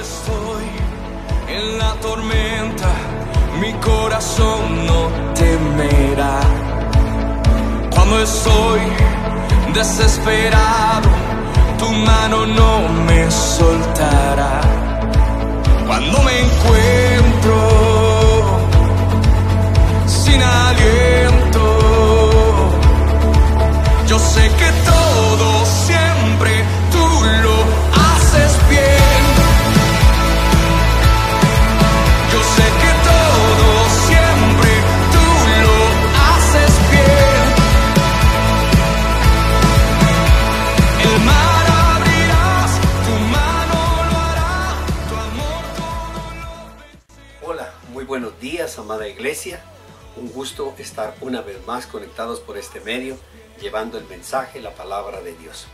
estoy en la tormenta, mi corazón no temerá. Cuando estoy desesperado, tu mano no me soltará. Cuando me encuentro sin aliento, yo sé que todo siempre tú lo haces bien. Yo sé que todo siempre tú lo haces bien. El mar abrirás, tu mano lo hará, tu amor todo lo vencerá. Hola, muy buenos días, amada iglesia. Un gusto estar una vez más conectados por este medio, llevando el mensaje, la palabra de Dios.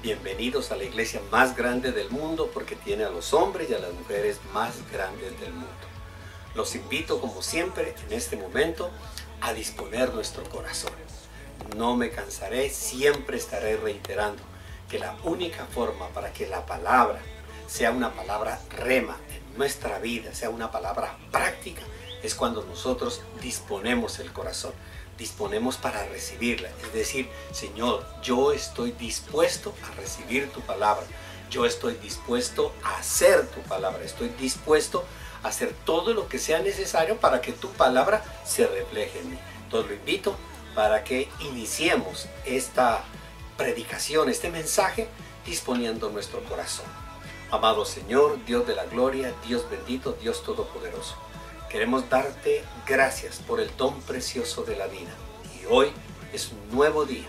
Bienvenidos a la iglesia más grande del mundo, porque tiene a los hombres y a las mujeres más grandes del mundo. Los invito, como siempre, en este momento, a disponer nuestro corazón. No me cansaré, siempre estaré reiterando que la única forma para que la palabra sea una palabra rema en nuestra vida, sea una palabra práctica, es cuando nosotros disponemos el corazón, disponemos para recibirla. Es decir, Señor, yo estoy dispuesto a recibir tu palabra, yo estoy dispuesto a hacer tu palabra, estoy dispuesto a hacer todo lo que sea necesario para que tu palabra se refleje en mí. Entonces lo invito para que iniciemos esta predicación, este mensaje, disponiendo nuestro corazón. Amado Señor, Dios de la gloria, Dios bendito, Dios todopoderoso, queremos darte gracias por el don precioso de la vida. Y hoy es un nuevo día,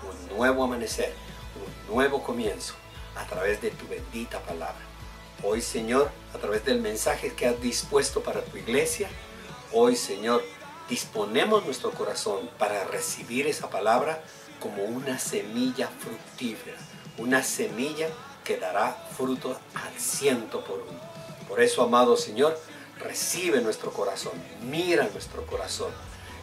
un nuevo amanecer, un nuevo comienzo a través de tu bendita palabra. Hoy, Señor, a través del mensaje que has dispuesto para tu iglesia, hoy, Señor, disponemos nuestro corazón para recibir esa palabra como una semilla fructífera, una semilla que dará fruto al 100 por uno. Por eso, amado Señor, recibe nuestro corazón, mira nuestro corazón,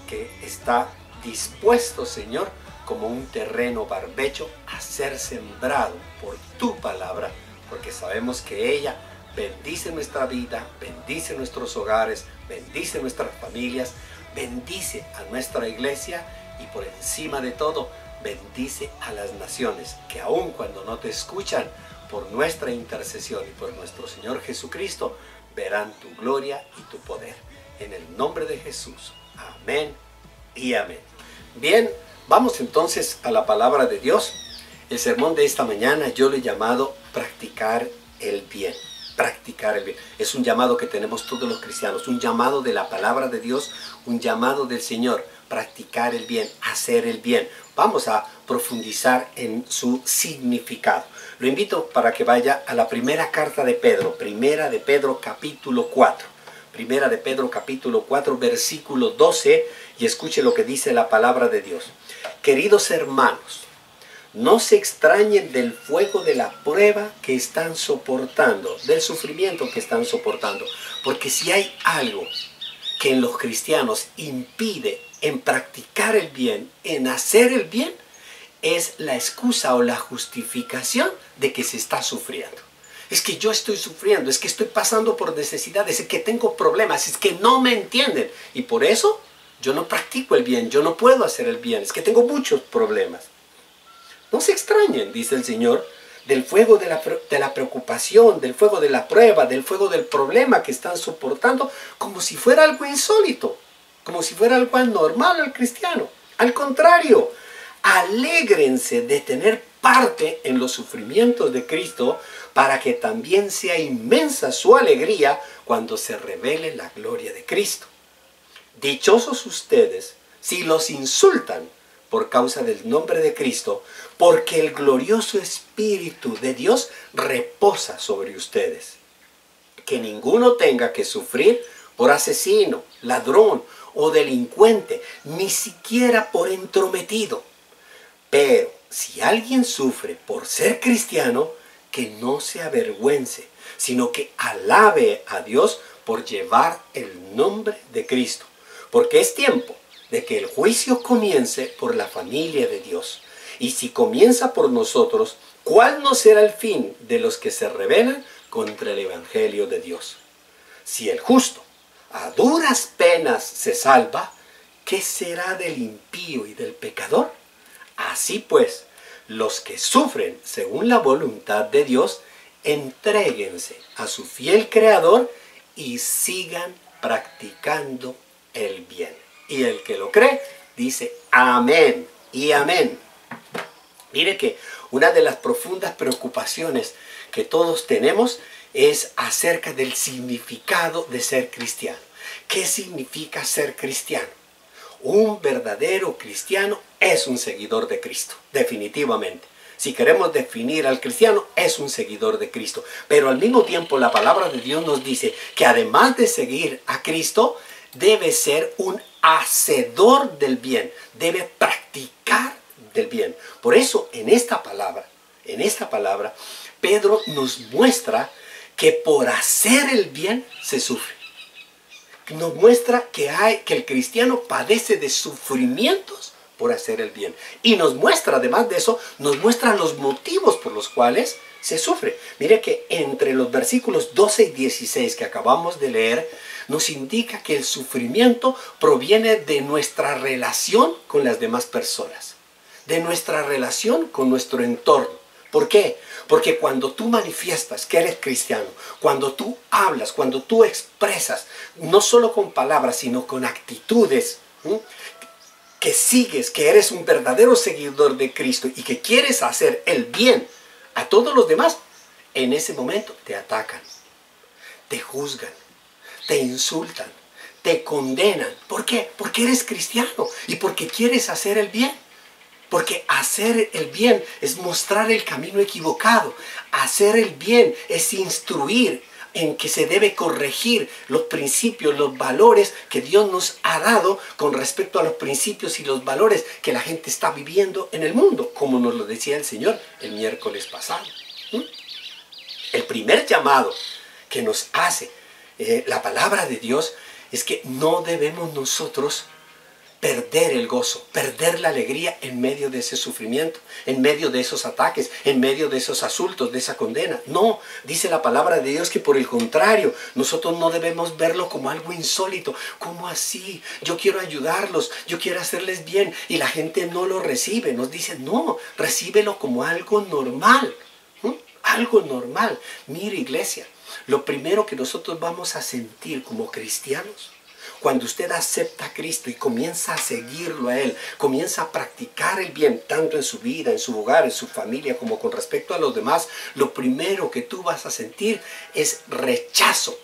que está dispuesto, Señor, como un terreno barbecho a ser sembrado por tu palabra, porque sabemos que ella bendice nuestra vida, bendice nuestros hogares, bendice nuestras familias, bendice a nuestra iglesia y por encima de todo, bendice a las naciones, que aun cuando no te escuchan, por nuestra intercesión y por nuestro Señor Jesucristo, verán tu gloria y tu poder. En el nombre de Jesús. Amén y amén. Bien, vamos entonces a la palabra de Dios. El sermón de esta mañana yo le he llamado practicar el bien. Practicar el bien. Es un llamado que tenemos todos los cristianos, un llamado de la palabra de Dios, un llamado del Señor. Practicar el bien, hacer el bien. Vamos a profundizar en su significado. Lo invito para que vaya a la primera carta de Pedro, primera de Pedro capítulo 4. Primera de Pedro capítulo 4, versículo 12, y escuche lo que dice la palabra de Dios. Queridos hermanos, no se extrañen del fuego de la prueba que están soportando, del sufrimiento que están soportando, porque si hay algo que en los cristianos impide en practicar el bien, en hacer el bien, es la excusa o la justificación de que se está sufriendo. Es que yo estoy sufriendo, es que estoy pasando por necesidades, es que tengo problemas, es que no me entienden. Y por eso yo no practico el bien, yo no puedo hacer el bien, es que tengo muchos problemas. No se extrañen, dice el Señor, del fuego de la preocupación, del fuego de la prueba, del fuego del problema que están soportando, como si fuera algo insólito, como si fuera algo anormal al cristiano. Al contrario, alégrense de tener parte en los sufrimientos de Cristo, para que también sea inmensa su alegría cuando se revele la gloria de Cristo. Dichosos ustedes si los insultan por causa del nombre de Cristo, porque el glorioso Espíritu de Dios reposa sobre ustedes. Que ninguno tenga que sufrir por asesino, ladrón o delincuente, ni siquiera por entrometido. Pero si alguien sufre por ser cristiano, que no se avergüence, sino que alabe a Dios por llevar el nombre de Cristo. Porque es tiempo de que el juicio comience por la familia de Dios. Y si comienza por nosotros, ¿cuál no será el fin de los que se rebelan contra el Evangelio de Dios. Si el justo a duras penas se salva, ¿qué será del impío y del pecador? Así pues, los que sufren según la voluntad de Dios, entréguense a su fiel Creador y sigan practicando el bien. Y el que lo cree, dice amén y amén. Mire que una de las profundas preocupaciones que todos tenemos es acerca del significado de ser cristiano. ¿Qué significa ser cristiano? Un verdadero cristiano es un seguidor de Cristo, definitivamente. Si queremos definir al cristiano, es un seguidor de Cristo. Pero al mismo tiempo la palabra de Dios nos dice que además de seguir a Cristo, debe ser un hacedor del bien, debe practicar del bien. Por eso en esta palabra, Pedro nos muestra que por hacer el bien se sufre. Nos muestra que el cristiano padece de sufrimientos por hacer el bien. Y nos muestra, además de eso, nos muestra los motivos por los cuales se sufre. Mire que entre los versículos 12 y 16 que acabamos de leer, nos indica que el sufrimiento proviene de nuestra relación con las demás personas, de nuestra relación con nuestro entorno. ¿Por qué? Porque cuando tú manifiestas que eres cristiano, cuando tú hablas, cuando tú expresas, no solo con palabras, sino con actitudes, que sigues, que eres un verdadero seguidor de Cristo y que quieres hacer el bien a todos los demás, en ese momento te atacan, te juzgan, te insultan, te condenan. ¿Por qué? Porque eres cristiano y porque quieres hacer el bien. Porque hacer el bien es mostrar el camino equivocado. Hacer el bien es instruir en que se debe corregir los principios, los valores que Dios nos ha dado con respecto a los principios y los valores que la gente está viviendo en el mundo, como nos lo decía el Señor el miércoles pasado. El primer llamado que nos hace la palabra de Dios es que no debemos nosotros perder el gozo, perder la alegría en medio de ese sufrimiento, en medio de esos ataques, en medio de esos asuntos, de esa condena. No, dice la palabra de Dios que por el contrario, nosotros no debemos verlo como algo insólito. ¿Cómo así? Yo quiero ayudarlos, yo quiero hacerles bien y la gente no lo recibe. Nos dice, no, recíbelo como algo normal. Algo normal. Mire, iglesia, lo primero que nosotros vamos a sentir como cristianos, cuando usted acepta a Cristo y comienza a seguirlo a Él, comienza a practicar el bien, tanto en su vida, en su hogar, en su familia, como con respecto a los demás, lo primero que tú vas a sentir es rechazo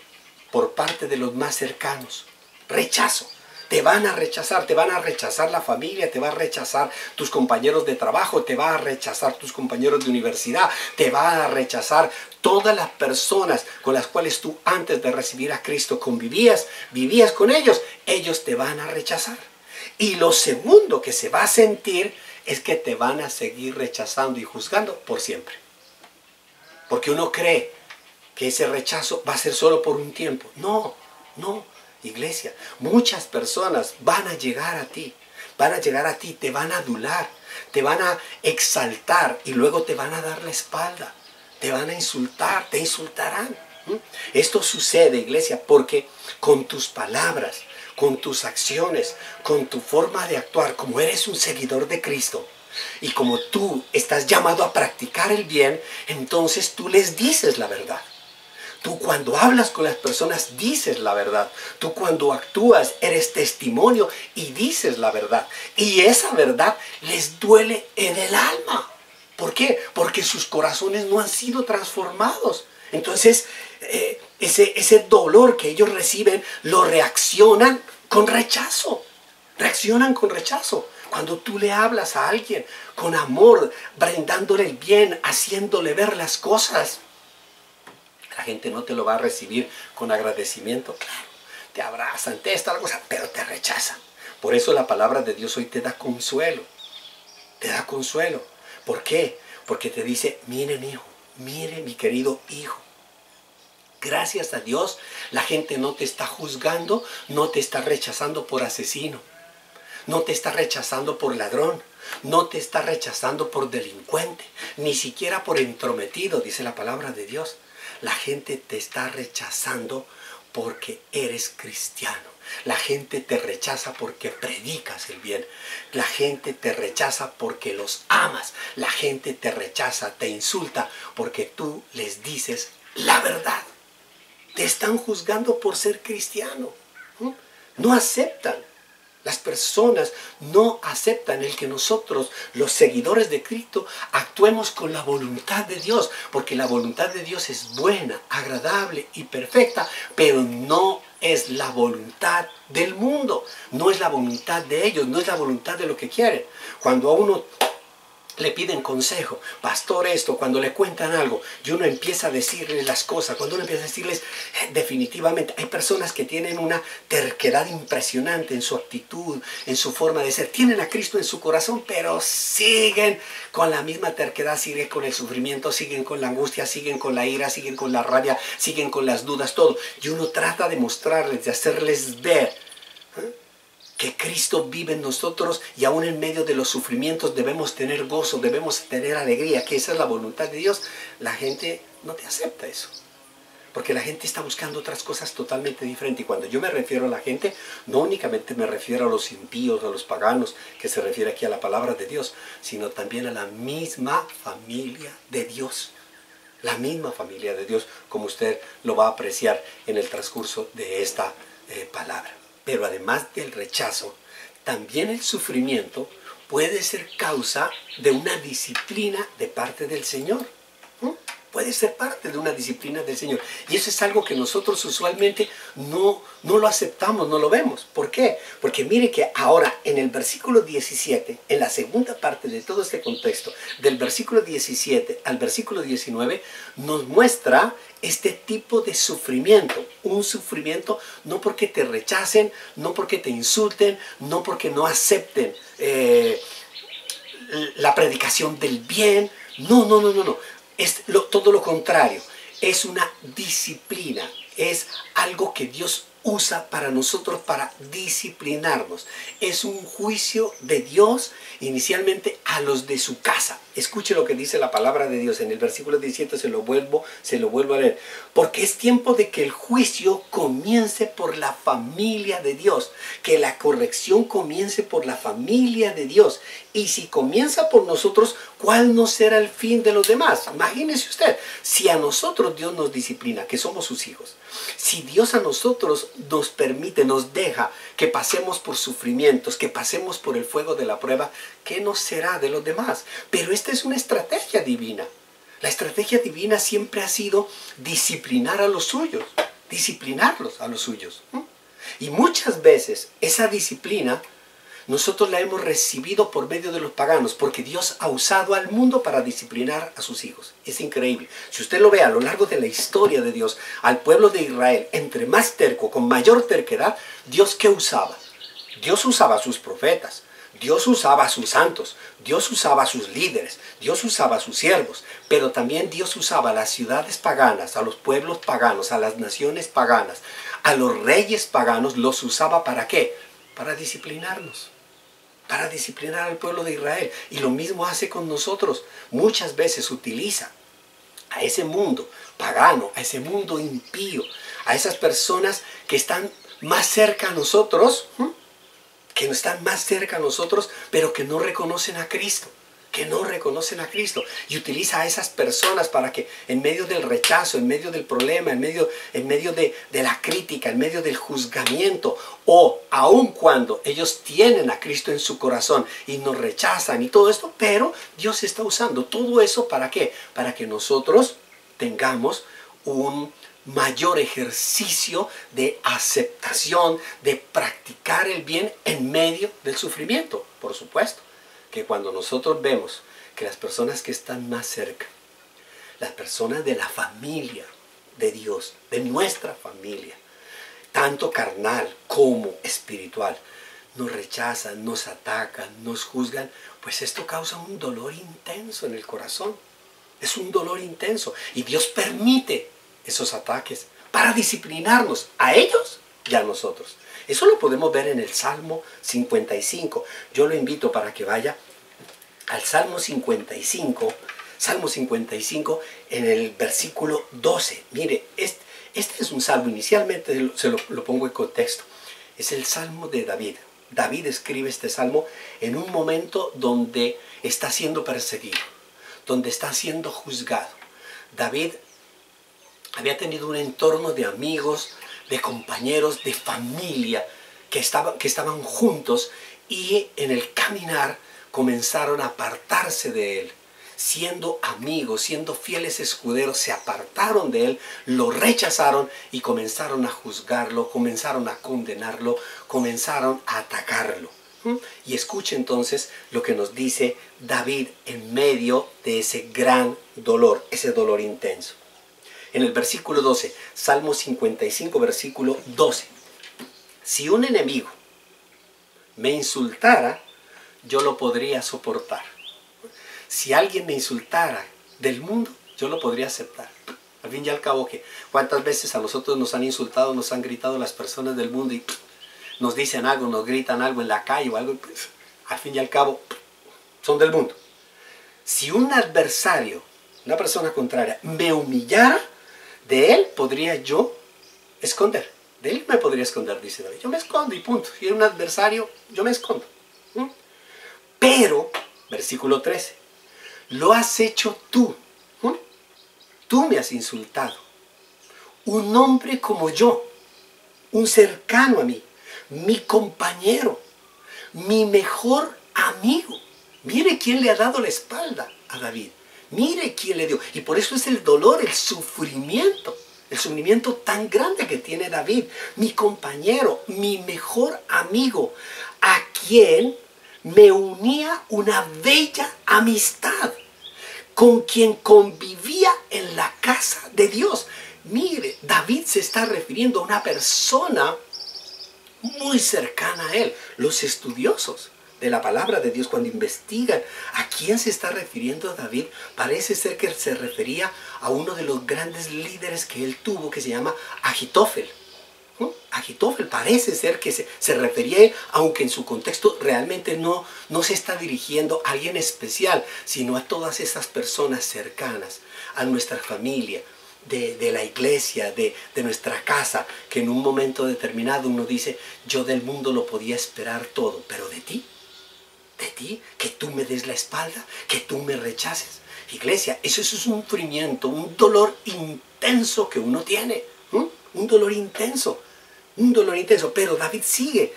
por parte de los más cercanos. Rechazo. Te van a rechazar la familia, te va a rechazar tus compañeros de trabajo, te va a rechazar tus compañeros de universidad, te va a rechazar todas las personas con las cuales tú antes de recibir a Cristo vivías con ellos, ellos te van a rechazar. Y lo segundo que se va a sentir es que te van a seguir rechazando y juzgando por siempre. Porque uno cree que ese rechazo va a ser solo por un tiempo. No, no. Iglesia, muchas personas van a llegar a ti, te van a adular, te van a exaltar y luego te van a dar la espalda, te van a insultar, te insultarán. Esto sucede, iglesia, porque con tus palabras, con tus acciones, con tu forma de actuar, como eres un seguidor de Cristo y como tú estás llamado a practicar el bien, entonces tú les dices la verdad. Tú cuando hablas con las personas dices la verdad. Tú cuando actúas eres testimonio y dices la verdad. Y esa verdad les duele en el alma. ¿Por qué? Porque sus corazones no han sido transformados. Entonces ese dolor que ellos reciben lo reaccionan con rechazo. Reaccionan con rechazo. Cuando tú le hablas a alguien con amor, brindándole el bien, haciéndole ver las cosas, la gente no te lo va a recibir con agradecimiento. Claro, te abrazan, te está la cosa, pero te rechazan. Por eso la palabra de Dios hoy te da consuelo. Te da consuelo. ¿Por qué? Porque te dice, mire mi hijo, mire mi querido hijo. Gracias a Dios, la gente no te está juzgando, no te está rechazando por asesino. No te está rechazando por ladrón. No te está rechazando por delincuente. Ni siquiera por entrometido, dice la palabra de Dios. La gente te está rechazando porque eres cristiano. La gente te rechaza porque predicas el bien. La gente te rechaza porque los amas. La gente te rechaza, te insulta porque tú les dices la verdad. Te están juzgando por ser cristiano. No aceptan. Las personas no aceptan el que nosotros, los seguidores de Cristo, actuemos con la voluntad de Dios, porque la voluntad de Dios es buena, agradable y perfecta, pero no es la voluntad del mundo, no es la voluntad de ellos, no es la voluntad de lo que quieren. Cuando a uno le piden consejo, pastor esto, cuando le cuentan algo y uno empieza a decirles las cosas, cuando uno empieza a decirles definitivamente, hay personas que tienen una terquedad impresionante en su actitud, en su forma de ser, tienen a Cristo en su corazón, pero siguen con la misma terquedad, siguen con el sufrimiento, siguen con la angustia, siguen con la ira, siguen con la rabia, siguen con las dudas, todo, y uno trata de mostrarles, de hacerles ver que Cristo vive en nosotros y aún en medio de los sufrimientos debemos tener gozo, debemos tener alegría, que esa es la voluntad de Dios. La gente no te acepta eso, porque la gente está buscando otras cosas totalmente diferentes. Y cuando yo me refiero a la gente, no únicamente me refiero a los impíos, a los paganos, que se refiere aquí a la palabra de Dios, sino también a la misma familia de Dios. La misma familia de Dios, como usted lo va a apreciar en el transcurso de esta palabra. Pero además del rechazo, también el sufrimiento puede ser causa de una disciplina de parte del Señor. Puede ser parte de una disciplina del Señor. Y eso es algo que nosotros usualmente no lo aceptamos, no lo vemos. ¿Por qué? Porque mire que ahora en el versículo 17, en la segunda parte de todo este contexto, del versículo 17 al versículo 19, nos muestra este tipo de sufrimiento. Un sufrimiento no porque te rechacen, no porque te insulten, no porque no acepten la predicación del bien. No. Es todo lo contrario, es una disciplina, es algo que Dios usa para nosotros para disciplinarnos. Es un juicio de Dios inicialmente a los de su casa. Escuche lo que dice la palabra de Dios en el versículo 17, se lo vuelvo a leer. Porque es tiempo de que el juicio comience por la familia de Dios, que la corrección comience por la familia de Dios. Y si comienza por nosotros, ¿cuál no será el fin de los demás? Imagínese usted, si a nosotros Dios nos disciplina, que somos sus hijos, si Dios a nosotros nos permite, nos deja que pasemos por sufrimientos, que pasemos por el fuego de la prueba, ¿qué nos será de los demás? Pero esta es una estrategia divina. La estrategia divina siempre ha sido disciplinar a los suyos, disciplinarlos a los suyos. Y muchas veces esa disciplina nosotros la hemos recibido por medio de los paganos, porque Dios ha usado al mundo para disciplinar a sus hijos. Es increíble. Si usted lo ve a lo largo de la historia de Dios, al pueblo de Israel, entre más terco, con mayor terquedad, ¿Dios qué usaba? Dios usaba a sus profetas, Dios usaba a sus santos, Dios usaba a sus líderes, Dios usaba a sus siervos, pero también Dios usaba a las ciudades paganas, a los pueblos paganos, a las naciones paganas, a los reyes paganos. ¿Los usaba para qué? Para disciplinarnos, para disciplinar al pueblo de Israel. Y lo mismo hace con nosotros. Muchas veces utiliza a ese mundo pagano, a ese mundo impío, a esas personas que están más cerca a nosotros, que no están más cerca a nosotros, pero que no reconocen a Cristo, y utiliza a esas personas para que en medio del rechazo, en medio del problema, en medio de la crítica, en medio del juzgamiento, o aun cuando ellos tienen a Cristo en su corazón y nos rechazan y todo esto, pero Dios está usando todo eso ¿para qué? Para que nosotros tengamos un mayor ejercicio de aceptación, de practicar el bien en medio del sufrimiento. Por supuesto que cuando nosotros vemos que las personas que están más cerca, las personas de la familia de Dios, de nuestra familia, tanto carnal como espiritual, nos rechazan, nos atacan, nos juzgan, pues esto causa un dolor intenso en el corazón. Es un dolor intenso. Y Dios permite esos ataques para disciplinarnos a ellos y a nosotros. Eso lo podemos ver en el Salmo 55. Yo lo invito para que vaya al Salmo 55. Salmo 55 en el versículo 12. Mire, este es un salmo, inicialmente lo pongo en contexto. Es el salmo de David. David escribe este salmo en un momento donde está siendo perseguido, donde está siendo juzgado. David había tenido un entorno de amigos, de compañeros, de familia que estaban juntos, y en el caminar comenzaron a apartarse de él. Siendo amigos, siendo fieles escuderos, se apartaron de él, lo rechazaron y comenzaron a juzgarlo, comenzaron a condenarlo, comenzaron a atacarlo. Y escuche entonces lo que nos dice David en medio de ese gran dolor, ese dolor intenso. En el versículo 12, Salmo 55, versículo 12. Si un enemigo me insultara, yo lo podría soportar. Si alguien me insultara del mundo, yo lo podría aceptar. Al fin y al cabo, ¿cuántas veces a nosotros nos han insultado, nos han gritado las personas del mundo y nos dicen algo, nos gritan algo en la calle o algo? Pues, al fin y al cabo, son del mundo. Si un adversario, una persona contraria, me humillara, de él podría yo esconder. De él me podría esconder, dice David. Yo me escondo y punto. Si es un adversario, yo me escondo. Pero, versículo 13, lo has hecho tú. Tú me has insultado. Un hombre como yo, un cercano a mí, mi compañero, mi mejor amigo. Mire quién le ha dado la espalda a David. Mire quién le dio. Y por eso es el dolor, el sufrimiento tan grande que tiene David. Mi compañero, mi mejor amigo, a quien me unía una bella amistad, con quien convivía en la casa de Dios. Mire, David se está refiriendo a una persona muy cercana a él. Los estudiosos de la palabra de Dios, cuando investigan a quién se está refiriendo David, parece ser que se refería a uno de los grandes líderes que él tuvo, que se llama Agitofel. Agitofel parece ser que se refería a él, aunque en su contexto realmente no se está dirigiendo a alguien especial, sino a todas esas personas cercanas, a nuestra familia, de la iglesia, de nuestra casa, que en un momento determinado uno dice, yo del mundo lo podía esperar todo, pero de ti, que tú me des la espalda, que tú me rechaces. Iglesia, eso es un sufrimiento, un dolor intenso que uno tiene, un dolor intenso. Pero David sigue,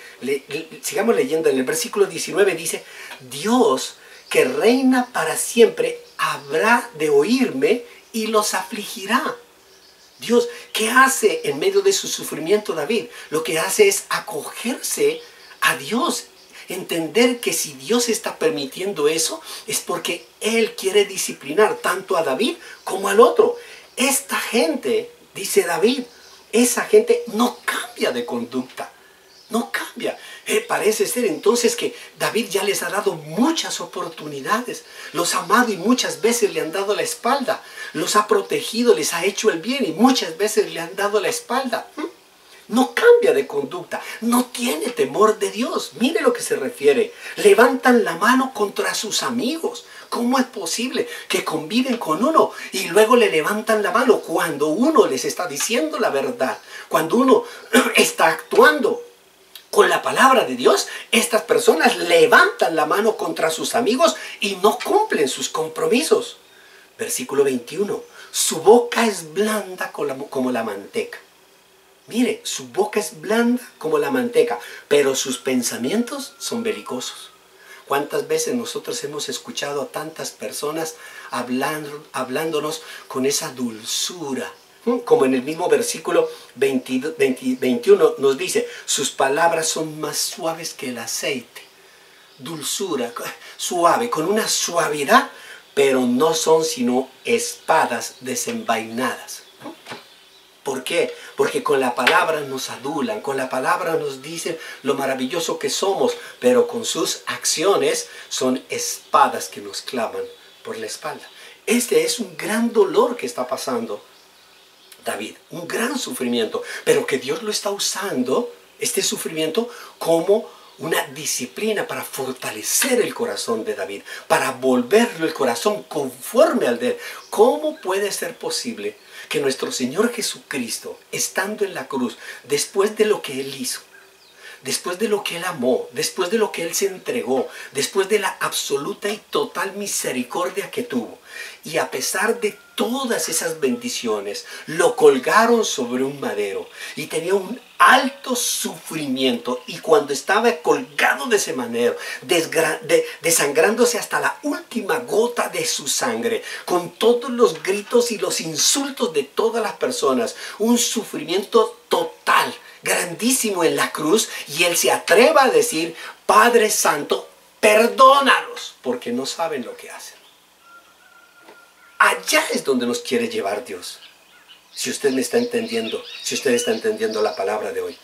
sigamos leyendo, en el versículo 19 dice, Dios que reina para siempre habrá de oírme y los afligirá. Dios, ¿qué hace en medio de su sufrimiento David? Lo que hace es acogerse a Dios, entender que si Dios está permitiendo eso es porque Él quiere disciplinar tanto a David como al otro. Esta gente, dice David, esa gente no cambia de conducta, no cambia. Parece ser entonces que David ya les ha dado muchas oportunidades, los ha amado y muchas veces le han dado la espalda, los ha protegido, les ha hecho el bien y muchas veces le han dado la espalda. No cambia de conducta, no tiene temor de Dios. Mire lo que se refiere. Levantan la mano contra sus amigos. ¿Cómo es posible que conviven con uno y luego le levantan la mano cuando uno les está diciendo la verdad? Cuando uno está actuando con la palabra de Dios, estas personas levantan la mano contra sus amigos y no cumplen sus compromisos. Versículo 21. Su boca es blanda como la manteca. Mire, su boca es blanda como la manteca, pero sus pensamientos son belicosos. ¿Cuántas veces nosotros hemos escuchado a tantas personas hablándonos con esa dulzura? Como en el mismo versículo 21 nos dice, sus palabras son más suaves que el aceite. Dulzura, suave, con una suavidad, pero no son sino espadas desenvainadas. ¿Por qué? Porque con la palabra nos adulan, con la palabra nos dicen lo maravilloso que somos, pero con sus acciones son espadas que nos clavan por la espalda. Este es un gran dolor que está pasando David, un gran sufrimiento, pero que Dios lo está usando, este sufrimiento, como una disciplina para fortalecer el corazón de David, para volverlo el corazón conforme al de él. ¿Cómo puede ser posible que nuestro Señor Jesucristo, estando en la cruz, después de lo que Él hizo, después de lo que Él amó, después de lo que Él se entregó, después de la absoluta y total misericordia que tuvo, y a pesar de todas esas bendiciones, lo colgaron sobre un madero y tenía un alto sufrimiento, y cuando estaba colgado de ese madero, desangrándose hasta la última gota de su sangre, con todos los gritos y los insultos de todas las personas, un sufrimiento total, grandísimo en la cruz, y Él se atreva a decir: Padre Santo, perdónalos, porque no saben lo que hacen. Allá es donde nos quiere llevar Dios. Si usted me está entendiendo, si usted está entendiendo la palabra de hoy.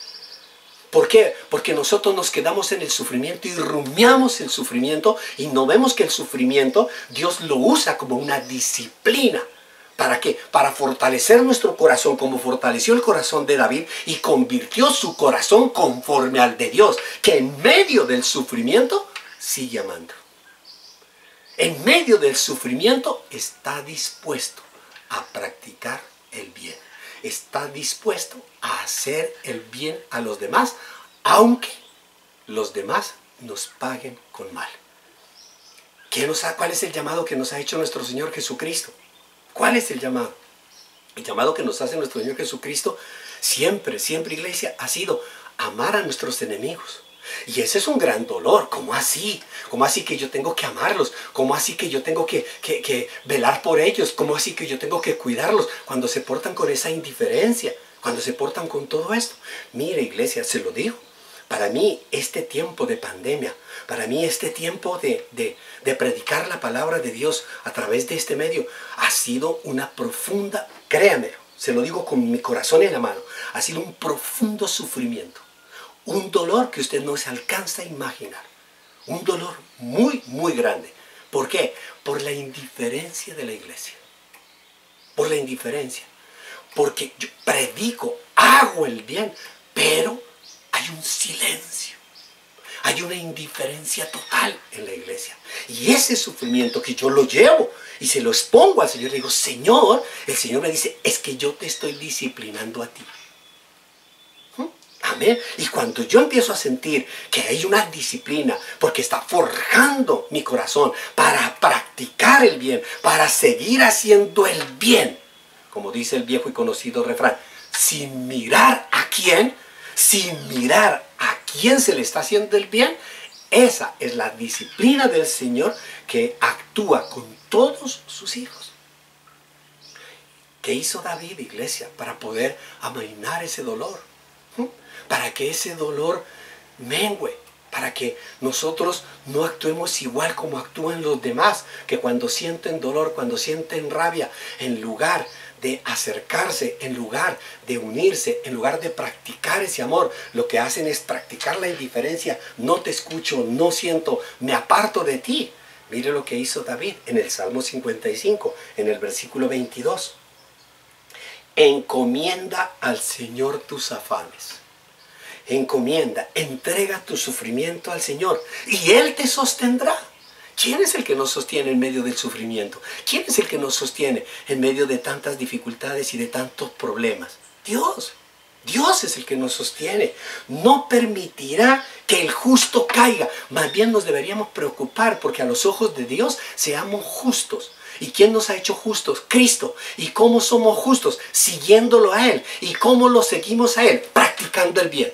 ¿Por qué? Porque nosotros nos quedamos en el sufrimiento y rumiamos el sufrimiento, y no vemos que el sufrimiento Dios lo usa como una disciplina. ¿Para qué? Para fortalecer nuestro corazón, como fortaleció el corazón de David y convirtió su corazón conforme al de Dios, que en medio del sufrimiento sigue amando. En medio del sufrimiento está dispuesto a practicar el bien. Está dispuesto a hacer el bien a los demás, aunque los demás nos paguen con mal. ¿Cuál es el llamado que nos ha hecho nuestro Señor Jesucristo? ¿Cuál es el llamado? El llamado que nos hace nuestro Señor Jesucristo siempre, iglesia, ha sido amar a nuestros enemigos. Y ese es un gran dolor. ¿Cómo así? ¿Cómo así que yo tengo que amarlos? ¿Cómo así que yo tengo que velar por ellos? ¿Cómo así que yo tengo que cuidarlos cuando se portan con esa indiferencia? Cuando se portan con todo esto. Mire, iglesia, se lo digo. Para mí este tiempo de pandemia, para mí este tiempo de predicar la palabra de Dios a través de este medio, ha sido una profunda, créanmelo, se lo digo con mi corazón en la mano, ha sido un profundo sufrimiento. Un dolor que usted no se alcanza a imaginar. Un dolor muy, muy grande. ¿Por qué? Por la indiferencia de la iglesia. Por la indiferencia. Porque yo predico, hago el bien, pero hay un silencio. Hay una indiferencia total en la iglesia. Y ese sufrimiento que yo lo llevo y se lo expongo al Señor, le digo: Señor, el Señor me dice: es que yo te estoy disciplinando a ti. Amén. Y cuando yo empiezo a sentir que hay una disciplina, porque está forjando mi corazón para practicar el bien, para seguir haciendo el bien, como dice el viejo y conocido refrán, sin mirar a quién se le está haciendo el bien, esa es la disciplina del Señor que actúa con todos sus hijos. ¿Qué hizo David, iglesia, para poder amainar ese dolor? Para que ese dolor mengüe, para que nosotros no actuemos igual como actúan los demás, que cuando sienten dolor, cuando sienten rabia, en lugar de acercarse, en lugar de unirse, en lugar de practicar ese amor, lo que hacen es practicar la indiferencia: no te escucho, no siento, me aparto de ti. Mire lo que hizo David en el Salmo 55, en el versículo 22. Encomienda al Señor tus afanes. Encomienda, entrega tu sufrimiento al Señor y Él te sostendrá. ¿Quién es el que nos sostiene en medio del sufrimiento? ¿Quién es el que nos sostiene en medio de tantas dificultades y de tantos problemas? Dios. Dios es el que nos sostiene. No permitirá que el justo caiga. Más bien nos deberíamos preocupar porque a los ojos de Dios seamos justos. ¿Y quién nos ha hecho justos? Cristo. ¿Y cómo somos justos? Siguiéndolo a Él. ¿Y cómo lo seguimos a Él? Practicando el bien.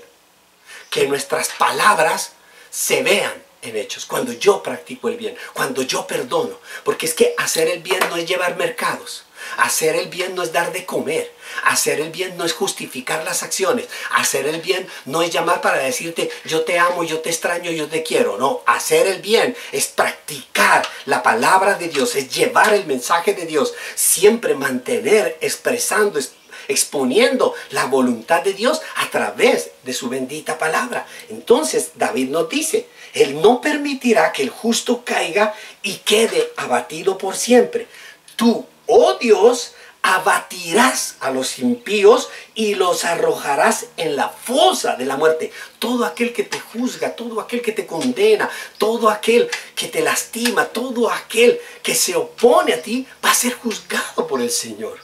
Que nuestras palabras se vean en hechos. Cuando yo practico el bien, cuando yo perdono. Porque es que hacer el bien no es llevar mercados. Hacer el bien no es dar de comer. Hacer el bien no es justificar las acciones. Hacer el bien no es llamar para decirte: yo te amo, yo te extraño, yo te quiero. No, hacer el bien es practicar la palabra de Dios, es llevar el mensaje de Dios, siempre mantener, expresando, exponiendo la voluntad de Dios a través de su bendita palabra. Entonces David nos dice: Él no permitirá que el justo caiga y quede abatido por siempre. Tú, oh Dios, abatirás a los impíos y los arrojarás en la fosa de la muerte. Todo aquel que te juzga, todo aquel que te condena, todo aquel que te lastima, todo aquel que se opone a ti, va a ser juzgado por el Señor.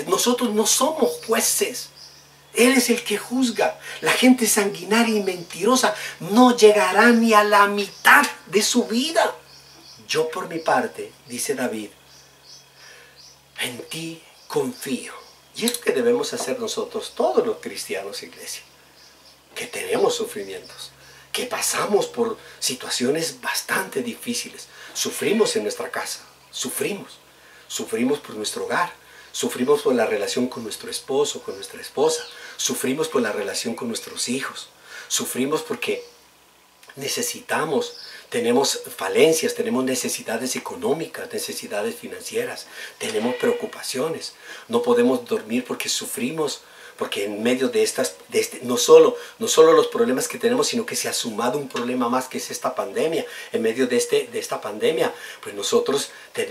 Nosotros no somos jueces. Él es el que juzga. La gente sanguinaria y mentirosa no llegará ni a la mitad de su vida. Yo por mi parte, dice David, en ti confío. Y es lo que debemos hacer nosotros, todos los cristianos, iglesia, que tenemos sufrimientos, que pasamos por situaciones bastante difíciles. Sufrimos en nuestra casa, sufrimos por nuestro hogar, sufrimos por la relación con nuestro esposo, con nuestra esposa, sufrimos por la relación con nuestros hijos, sufrimos porque tenemos falencias, tenemos necesidades económicas, necesidades financieras, tenemos preocupaciones, no podemos dormir porque sufrimos, porque en medio de no solo los problemas que tenemos, sino que se ha sumado un problema más, que es esta pandemia. En medio de esta pandemia, pues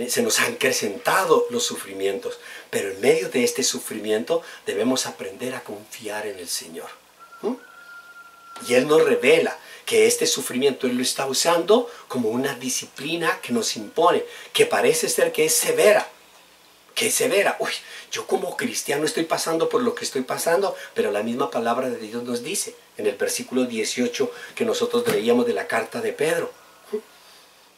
se nos han acrecentado los sufrimientos, pero en medio de este sufrimiento debemos aprender a confiar en el Señor. Y Él nos revela que este sufrimiento Él lo está usando como una disciplina que nos impone, que parece ser que es severa. Uy, yo como cristiano estoy pasando por lo que estoy pasando, pero la misma palabra de Dios nos dice en el versículo 18 que nosotros leíamos de la carta de Pedro,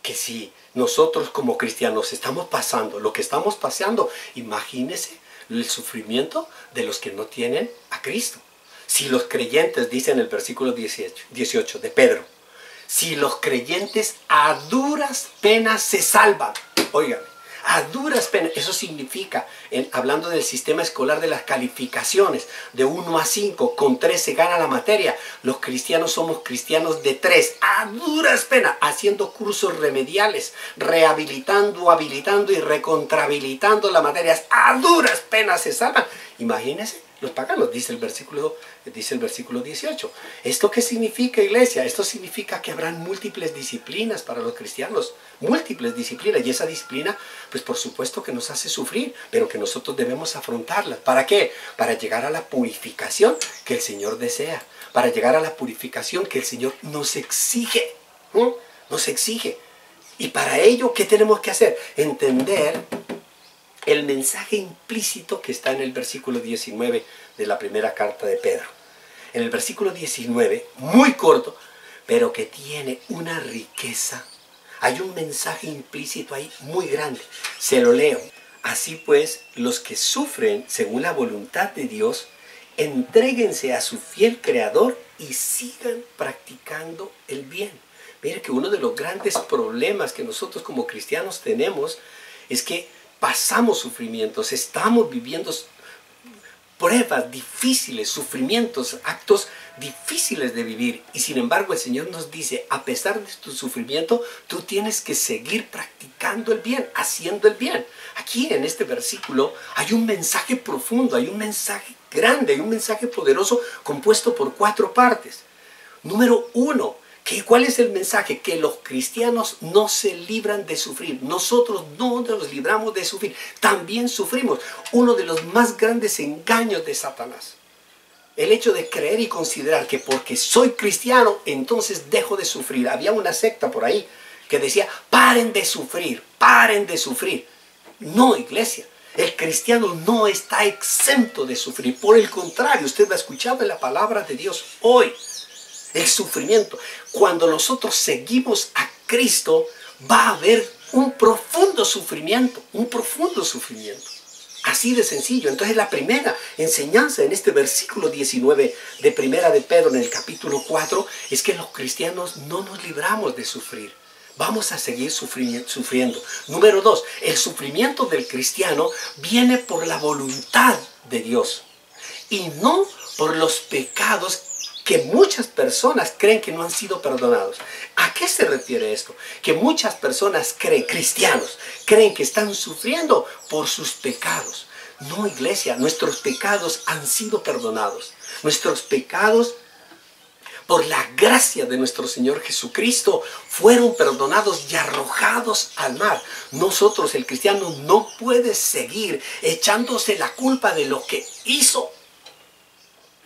que si nosotros como cristianos estamos pasando lo que estamos pasando, imagínense el sufrimiento de los que no tienen a Cristo. Si los creyentes, dice en el versículo 18 de Pedro, si los creyentes a duras penas se salvan, oigan, a duras penas, eso significa, hablando del sistema escolar de las calificaciones, de 1 a 5, con 3 se gana la materia. Los cristianos somos cristianos de 3, a duras penas, haciendo cursos remediales, rehabilitando, habilitando y recontrahabilitando las materias. A duras penas se salvan. Imagínense los paganos, dice el versículo 18. ¿Esto qué significa, iglesia? Esto significa que habrán múltiples disciplinas para los cristianos, múltiples disciplinas, y esa disciplina, pues por supuesto que nos hace sufrir, pero que nosotros debemos afrontarla. ¿Para qué? Para llegar a la purificación que el Señor desea, para llegar a la purificación que el Señor nos exige, nos exige. Y para ello, ¿qué tenemos que hacer? Entender el mensaje implícito que está en el versículo 19 de la primera carta de Pedro. En el versículo 19, muy corto, pero que tiene una riqueza. Hay un mensaje implícito ahí muy grande. Se lo leo. Así pues, los que sufren según la voluntad de Dios, entréguense a su fiel Creador y sigan practicando el bien. Mire que uno de los grandes problemas que nosotros como cristianos tenemos es que pasamos sufrimientos, estamos viviendo pruebas difíciles, sufrimientos, actos difíciles de vivir. Y sin embargo el Señor nos dice, a pesar de tu sufrimiento, tú tienes que seguir practicando el bien, haciendo el bien. Aquí en este versículo hay un mensaje profundo, hay un mensaje grande, hay un mensaje poderoso compuesto por 4 partes. Número 1. ¿Cuál es el mensaje? Que los cristianos no se libran de sufrir. Nosotros no nos libramos de sufrir. También sufrimos. Uno de los más grandes engaños de Satanás. El hecho de creer y considerar que porque soy cristiano, entonces dejo de sufrir. Había una secta por ahí que decía, paren de sufrir, paren de sufrir. No, iglesia. El cristiano no está exento de sufrir. Por el contrario, usted va a escuchar de la palabra de Dios hoy. El sufrimiento. Cuando nosotros seguimos a Cristo, va a haber un profundo sufrimiento, Así de sencillo. Entonces la primera enseñanza en este versículo 19 de Primera de Pedro, en el capítulo 4, es que los cristianos no nos libramos de sufrir. Vamos a seguir sufriendo. Número 2, el sufrimiento del cristiano viene por la voluntad de Dios y no por los pecados que muchas personas creen que no han sido perdonados. ¿A qué se refiere esto? Que muchas personas cristianos, creen que están sufriendo por sus pecados. No, iglesia, nuestros pecados han sido perdonados. Nuestros pecados por la gracia de nuestro Señor Jesucristo, fueron perdonados y arrojados al mar. Nosotros, el cristiano, no puede seguir echándose la culpa de lo que hizo.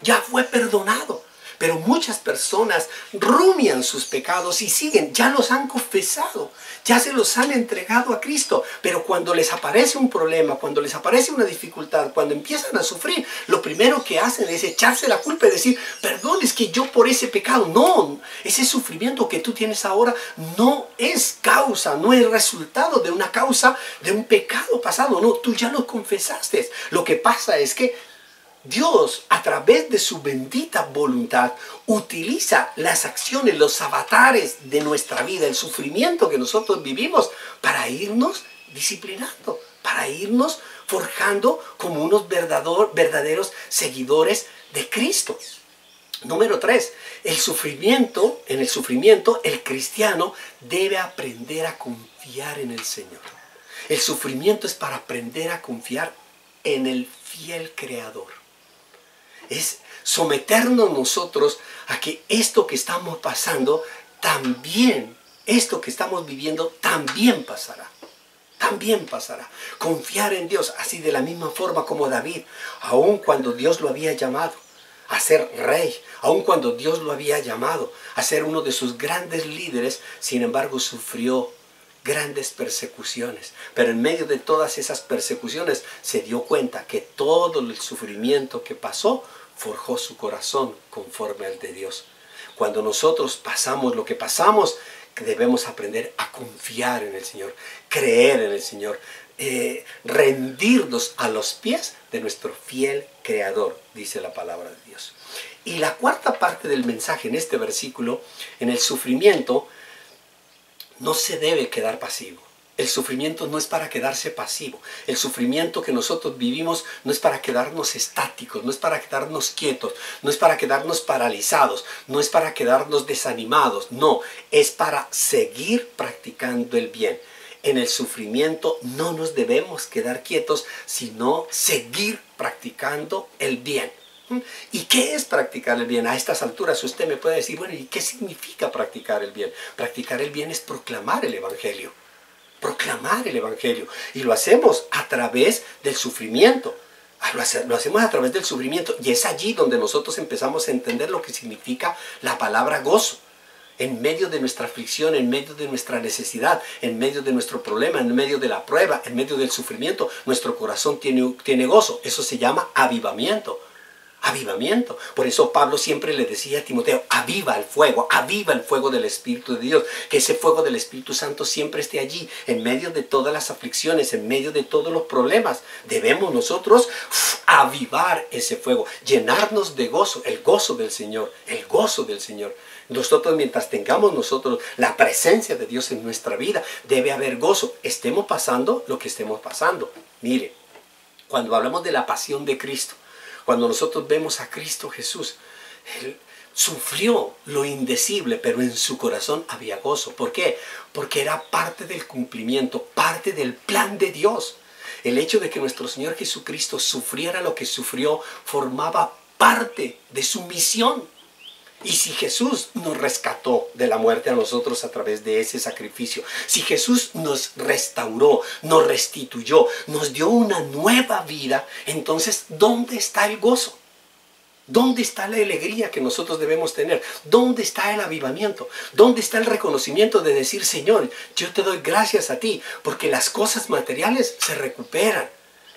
Ya fue perdonado. Pero muchas personas rumian sus pecados y siguen, ya los han confesado, ya se los han entregado a Cristo. Pero cuando les aparece un problema, cuando les aparece una dificultad, cuando empiezan a sufrir, lo primero que hacen es echarse la culpa y decir, perdón, es que yo por ese pecado. No, ese sufrimiento que tú tienes ahora no es causa, no es resultado de una causa de un pecado pasado. No, tú ya lo confesaste. Lo que pasa es que Dios, a través de su bendita voluntad, utiliza las acciones, los avatares de nuestra vida, el sufrimiento que nosotros vivimos, para irnos disciplinando, para irnos forjando como unos verdaderos seguidores de Cristo. Número 3, en el sufrimiento, el cristiano debe aprender a confiar en el Señor. El sufrimiento es para aprender a confiar en el fiel Creador. Es someternos nosotros a que esto que estamos pasando también, esto que estamos viviendo también pasará. También pasará. Confiar en Dios, así de la misma forma como David, aun cuando Dios lo había llamado a ser rey, aun cuando Dios lo había llamado a ser uno de sus grandes líderes, sin embargo sufrió grandes persecuciones. Pero en medio de todas esas persecuciones se dio cuenta que todo el sufrimiento que pasó forjó su corazón conforme al de Dios. Cuando nosotros pasamos lo que pasamos, debemos aprender a confiar en el Señor, creer en el Señor, rendirnos a los pies de nuestro fiel Creador, dice la palabra de Dios. Y la cuarta parte del mensaje en este versículo, en el sufrimiento, no se debe quedar pasivo. El sufrimiento no es para quedarse pasivo. El sufrimiento que nosotros vivimos no es para quedarnos estáticos, no es para quedarnos quietos, no es para quedarnos paralizados, no es para quedarnos desanimados. No, es para seguir practicando el bien. En el sufrimiento no nos debemos quedar quietos, sino seguir practicando el bien. ¿Y qué es practicar el bien? A estas alturas usted me puede decir, bueno, ¿y qué significa practicar el bien? Practicar el bien es proclamar el Evangelio. Proclamar el Evangelio. Y lo hacemos a través del sufrimiento. Lo hacemos a través del sufrimiento. Y es allí donde nosotros empezamos a entender lo que significa la palabra gozo. En medio de nuestra aflicción, en medio de nuestra necesidad, en medio de nuestro problema, en medio de la prueba, en medio del sufrimiento, nuestro corazón tiene gozo. Eso se llama avivamiento. Avivamiento. Por eso Pablo siempre le decía a Timoteo, aviva el fuego del Espíritu de Dios, que ese fuego del Espíritu Santo siempre esté allí, en medio de todas las aflicciones, en medio de todos los problemas. Debemos nosotros avivar ese fuego, llenarnos de gozo, el gozo del Señor, el gozo del Señor. Nosotros, mientras tengamos nosotros la presencia de Dios en nuestra vida, debe haber gozo, estemos pasando lo que estemos pasando. Mire, cuando hablamos de la pasión de Cristo, cuando nosotros vemos a Cristo Jesús, Él sufrió lo indecible, pero en su corazón había gozo. ¿Por qué? Porque era parte del cumplimiento, parte del plan de Dios. El hecho de que nuestro Señor Jesucristo sufriera lo que sufrió formaba parte de su misión. Y si Jesús nos rescató de la muerte a nosotros a través de ese sacrificio, si Jesús nos restauró, nos restituyó, nos dio una nueva vida, entonces, ¿dónde está el gozo? ¿Dónde está la alegría que nosotros debemos tener? ¿Dónde está el avivamiento? ¿Dónde está el reconocimiento de decir, Señor, yo te doy gracias a ti, porque las cosas materiales se recuperan?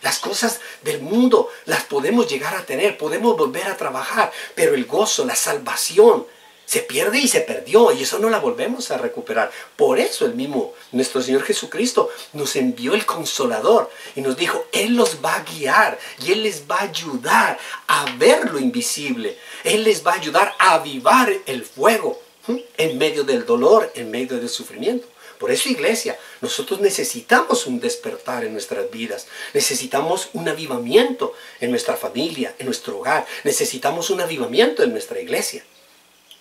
Las cosas del mundo las podemos llegar a tener, podemos volver a trabajar, pero el gozo, la salvación, se pierde y se perdió y eso no la volvemos a recuperar. Por eso el mismo nuestro Señor Jesucristo nos envió el Consolador y nos dijo, Él los va a guiar y Él les va a ayudar a ver lo invisible. Él les va a ayudar a avivar el fuego en medio del dolor, en medio del sufrimiento. Por eso, iglesia, nosotros necesitamos un despertar en nuestras vidas. Necesitamos un avivamiento en nuestra familia, en nuestro hogar. Necesitamos un avivamiento en nuestra iglesia.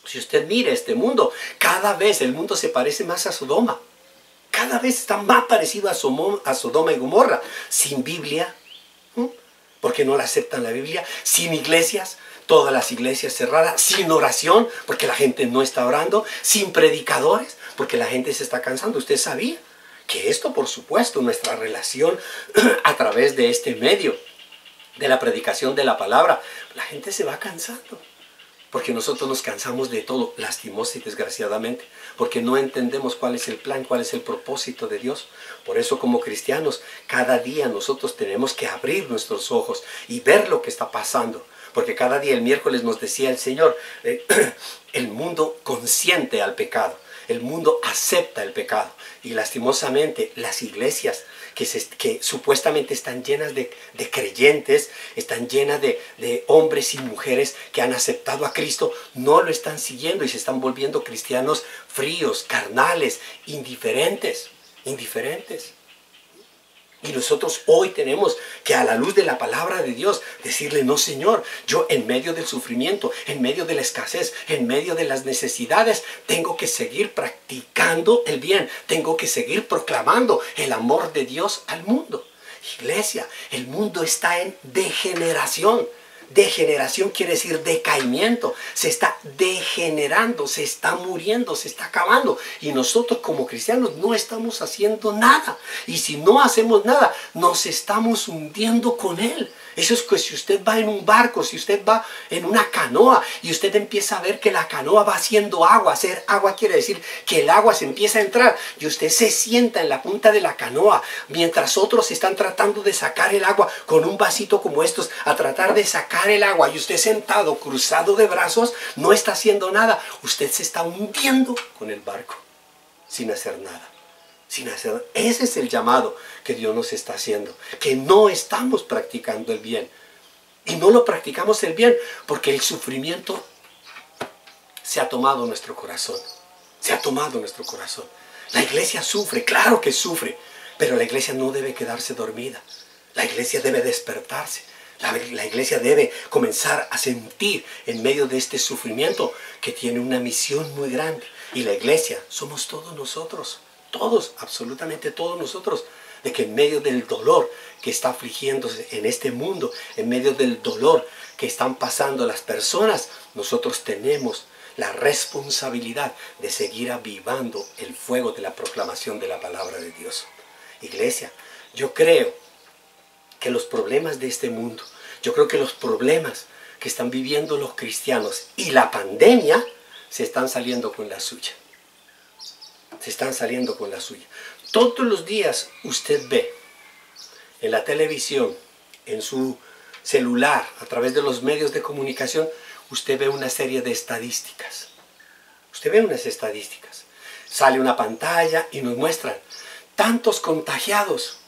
Si usted mira este mundo, cada vez el mundo se parece más a Sodoma. Cada vez está más parecido a Sodoma y Gomorra. Sin Biblia, porque no la aceptan la Biblia. Sin iglesias, todas las iglesias cerradas, sin oración, porque la gente no está orando, sin predicadores, porque la gente se está cansando. ¿Usted sabía que esto, por supuesto, nuestra relación a través de este medio, de la predicación de la palabra, la gente se va cansando? Porque nosotros nos cansamos de todo, lastimosa y desgraciadamente, porque no entendemos cuál es el plan, cuál es el propósito de Dios. Por eso, como cristianos, cada día nosotros tenemos que abrir nuestros ojos y ver lo que está pasando. Porque cada día, el miércoles nos decía el Señor, el mundo consiente al pecado, el mundo acepta el pecado. Y lastimosamente las iglesias que supuestamente están llenas de creyentes, están llenas de hombres y mujeres que han aceptado a Cristo, no lo están siguiendo y se están volviendo cristianos fríos, carnales, indiferentes. Y nosotros hoy tenemos que, a la luz de la palabra de Dios, decirle: no, Señor, yo en medio del sufrimiento, en medio de la escasez, en medio de las necesidades, tengo que seguir practicando el bien, tengo que seguir proclamando el amor de Dios al mundo. Iglesia, el mundo está en degeneración. Degeneración quiere decir decaimiento. Se está degenerando, se está muriendo, se está acabando. Y nosotros como cristianos no estamos haciendo nada. Y si no hacemos nada, nos estamos hundiendo con él. Eso es que si usted va en un barco, si usted va en una canoa y usted empieza a ver que la canoa va haciendo agua. Hacer agua quiere decir que el agua se empieza a entrar y usted se sienta en la punta de la canoa mientras otros están tratando de sacar el agua con un vasito como estos, a tratar de sacar el agua, y usted sentado cruzado de brazos no está haciendo nada. Usted se está hundiendo con el barco sin hacer nada. Ese es el llamado que Dios nos está haciendo, que no estamos practicando el bien. Y no lo practicamos el bien porque el sufrimiento se ha tomado nuestro corazón. Se ha tomado nuestro corazón. La iglesia sufre, claro que sufre, pero la iglesia no debe quedarse dormida. La iglesia debe despertarse. La iglesia debe comenzar a sentir en medio de este sufrimiento que tiene una misión muy grande. Y la iglesia somos todos nosotros. Todos, absolutamente todos nosotros, de que en medio del dolor que está afligiéndose en este mundo, en medio del dolor que están pasando las personas, nosotros tenemos la responsabilidad de seguir avivando el fuego de la proclamación de la palabra de Dios. Iglesia, yo creo que los problemas de este mundo, yo creo que los problemas que están viviendo los cristianos y la pandemia se están saliendo con la suya. Se están saliendo con la suya. Todos los días usted ve en la televisión, en su celular, a través de los medios de comunicación, usted ve una serie de estadísticas. Usted ve unas estadísticas. Sale una pantalla y nos muestran tantos contagiados.